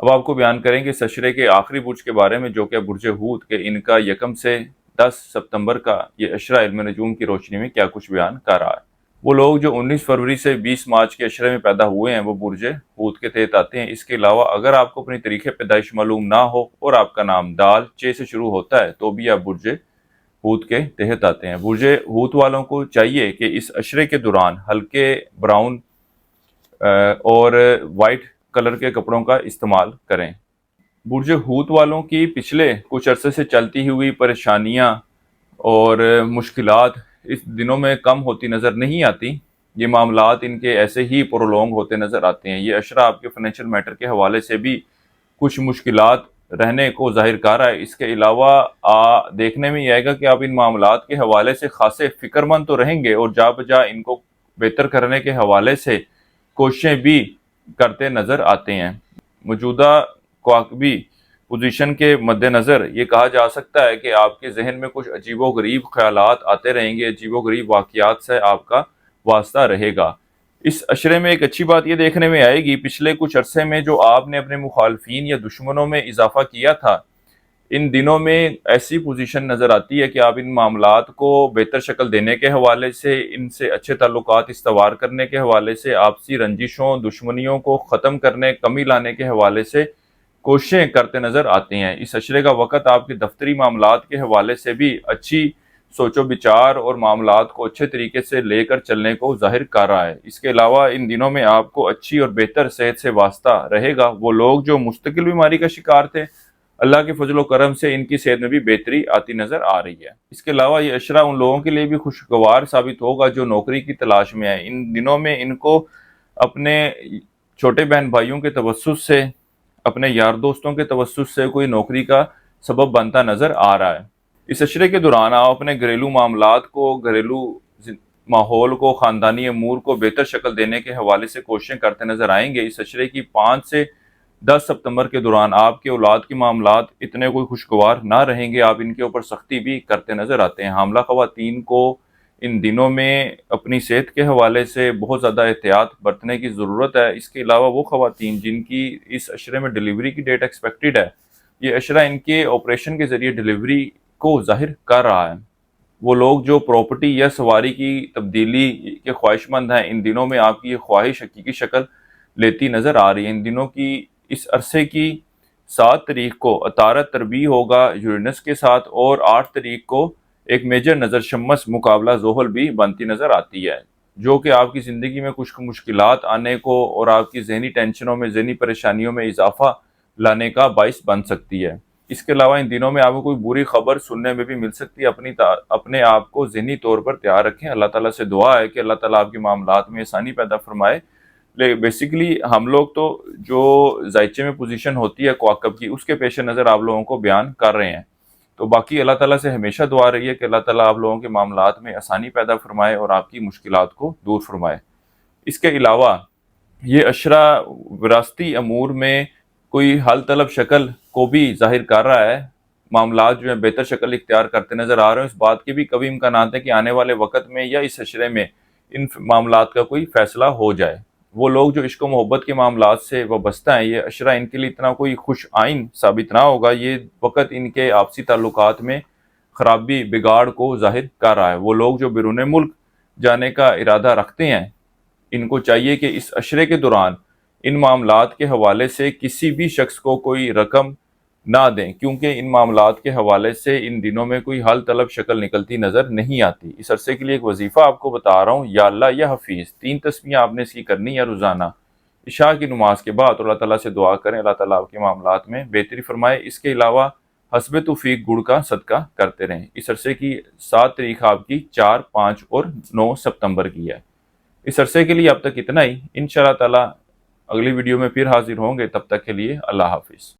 اب آپ کو بیان کریں گے اس اشرے کے آخری برج کے بارے میں، جو کہ برج حوت کے ان کا 1 سے 10 ستمبر کا یہ اشرہ علم نجوم کی روشنی میں کیا کچھ بیان کر رہا ہے۔ وہ لوگ جو 19 فروری سے 20 مارچ کے اشرے میں پیدا ہوئے ہیں وہ برج حوت کے تحت آتے ہیں۔ اس کے علاوہ اگر آپ کو اپنی تاریخ پیدائش معلوم نہ ہو اور آپ کا نام دال چے سے شروع ہوتا ہے تو بھی آپ برج حوت کے تحت آتے ہیں۔ برج حوت والوں کو چاہیے کہ اس اشرے کے دوران ہلکے براؤن اور وائٹ کلر کے کپڑوں کا استعمال کریں۔ برج حوت والوں کی پچھلے کچھ عرصے سے چلتی ہوئی پریشانیاں اور مشکلات اس دنوں میں کم ہوتی نظر نہیں آتی۔ یہ معاملات ان کے ایسے ہی پرولونگ ہوتے نظر آتے ہیں۔ یہ اشرہ آپ کے فائنینشیل میٹر کے حوالے سے بھی کچھ مشکلات رہنے کو ظاہر کر رہا ہے۔ اس کے علاوہ دیکھنے میں یہ آئے گا کہ آپ ان معاملات کے حوالے سے خاصے فکر مند تو رہیں گے اور جا بجا ان کو بہتر کرنے کے حوالے سے کوششیں بھی کرتے نظر آتے ہیں۔ موجودہ کواکبی پوزیشن کے مد نظر یہ کہا جا سکتا ہے کہ آپ کے ذہن میں کچھ عجیب و غریب خیالات آتے رہیں گے، عجیب و غریب واقعات سے آپ کا واسطہ رہے گا۔ اس اشرے میں ایک اچھی بات یہ دیکھنے میں آئے گی، پچھلے کچھ عرصے میں جو آپ نے اپنے مخالفین یا دشمنوں میں اضافہ کیا تھا، ان دنوں میں ایسی پوزیشن نظر آتی ہے کہ آپ ان معاملات کو بہتر شکل دینے کے حوالے سے، ان سے اچھے تعلقات استوار کرنے کے حوالے سے، آپسی رنجشوں دشمنیوں کو ختم کرنے، کمی لانے کے حوالے سے کوششیں کرتے نظر آتے ہیں۔ اس اشرے کا وقت آپ کے دفتری معاملات کے حوالے سے بھی اچھی سوچ و بچار اور معاملات کو اچھے طریقے سے لے کر چلنے کو ظاہر کر رہا ہے۔ اس کے علاوہ ان دنوں میں آپ کو اچھی اور بہتر صحت سے واسطہ رہے گا۔ وہ لوگ جو مستقل بیماری کا شکار تھے، اللہ کے فضل و کرم سے ان کی صحت میں بھی بہتری آتی نظر آ رہی ہے۔ اس کے علاوہ یہ اشرہ ان لوگوں کے لیے بھی خوشگوار ثابت ہوگا جو نوکری کی تلاش میں ہیں۔ ان دنوں میں ان کو اپنے چھوٹے بہن بھائیوں کے توسط سے، اپنے یار دوستوں کے توسط سے کوئی نوکری کا سبب بنتا نظر آ رہا ہے۔ اس اشرے کے دوران آپ اپنے گھریلو معاملات کو، گھریلو ماحول کو، خاندانی امور کو بہتر شکل دینے کے حوالے سے کوششیں کرتے نظر آئیں گے۔ اس اشرے کی 5 سے 10 ستمبر کے دوران آپ کے اولاد کے معاملات اتنے کوئی خوشگوار نہ رہیں گے، آپ ان کے اوپر سختی بھی کرتے نظر آتے ہیں۔ حاملہ خواتین کو ان دنوں میں اپنی صحت کے حوالے سے بہت زیادہ احتیاط برتنے کی ضرورت ہے۔ اس کے علاوہ وہ خواتین جن کی اس اشرے میں ڈیلیوری کی ڈیٹ ایکسپیکٹڈ ہے، یہ اشرہ ان کے آپریشن کے ذریعے ڈیلیوری کو ظاہر کر رہا ہے۔ وہ لوگ جو پراپرٹی یا سواری کی تبدیلی کے خواہش مند ہیں، ان دنوں میں آپ کی یہ خواہش حقیقی شکل لیتی نظر آ رہی ہے۔ ان دنوں کی اس عرصے کی 7 تاریخ کو عطارد تربیع ہوگا یورینس کے ساتھ، اور 8 تاریخ کو ایک میجر نظر شمس مقابلہ زحل بھی بنتی نظر آتی ہے، جو کہ آپ کی زندگی میں کچھ مشکلات آنے کو اور آپ کی ذہنی ٹینشنوں میں، ذہنی پریشانیوں میں اضافہ لانے کا باعث بن سکتی ہے۔ اس کے علاوہ ان دنوں میں آپ کو کوئی بری خبر سننے میں بھی مل سکتی ہے۔ اپنے آپ کو ذہنی طور پر تیار رکھیں۔ اللہ تعالیٰ سے دعا ہے کہ اللہ تعالیٰ آپ کے معاملات میں آسانی پیدا فرمائے۔ بیسیکلی ہم لوگ تو جو زائچے میں پوزیشن ہوتی ہے کواکب کی، اس کے پیش نظر آپ لوگوں کو بیان کر رہے ہیں۔ تو باقی اللہ تعالیٰ سے ہمیشہ دعا رہی ہے کہ اللہ تعالیٰ آپ لوگوں کے معاملات میں آسانی پیدا فرمائے اور آپ کی مشکلات کو دور فرمائے۔ اس کے علاوہ یہ اشرہ وراثتی امور میں کوئی حل طلب شکل کو بھی ظاہر کر رہا ہے۔ معاملات جو ہیں بہتر شکل اختیار کرتے نظر آ رہے ہیں۔ اس بات کے بھی کبھی امکانات ہیں کہ آنے والے وقت میں یا اس اشرے میں ان معاملات کا کوئی فیصلہ ہو جائے۔ وہ لوگ جو عشق و محبت کے معاملات سے وابستہ ہیں، یہ اشرہ ان کے لیے اتنا کوئی خوش آئین ثابت نہ ہوگا۔ یہ وقت ان کے آپسی تعلقات میں خرابی، بگاڑ کو ظاہر کر رہا ہے۔ وہ لوگ جو بیرون ملک جانے کا ارادہ رکھتے ہیں، ان کو چاہیے کہ اس اشرے کے دوران ان معاملات کے حوالے سے کسی بھی شخص کو کوئی رقم نہ دیں، کیونکہ ان معاملات کے حوالے سے ان دنوں میں کوئی حل طلب شکل نکلتی نظر نہیں آتی۔ اس عرصے کے لیے ایک وظیفہ آپ کو بتا رہا ہوں، یا اللہ یا حفیظ، 3 تسمیہ آپ نے اس کی کرنی ہے روزانہ عشاء کی نماز کے بعد، اور اللہ تعالیٰ سے دعا کریں اللہ تعالیٰ آپ کے معاملات میں بہتری فرمائے۔ اس کے علاوہ حسب توفیق گڑ کا صدقہ کرتے رہیں۔ اس عرصے کی 7 تاریخ آپ کی 4، 5 اور 9 ستمبر کی ہے۔ اس عرصے کے لیے اب تک اتنا ہی۔ انشاءاللہ تعالیٰ اگلی ویڈیو میں پھر حاضر ہوں گے، تب تک کے لیے اللہ حافظ۔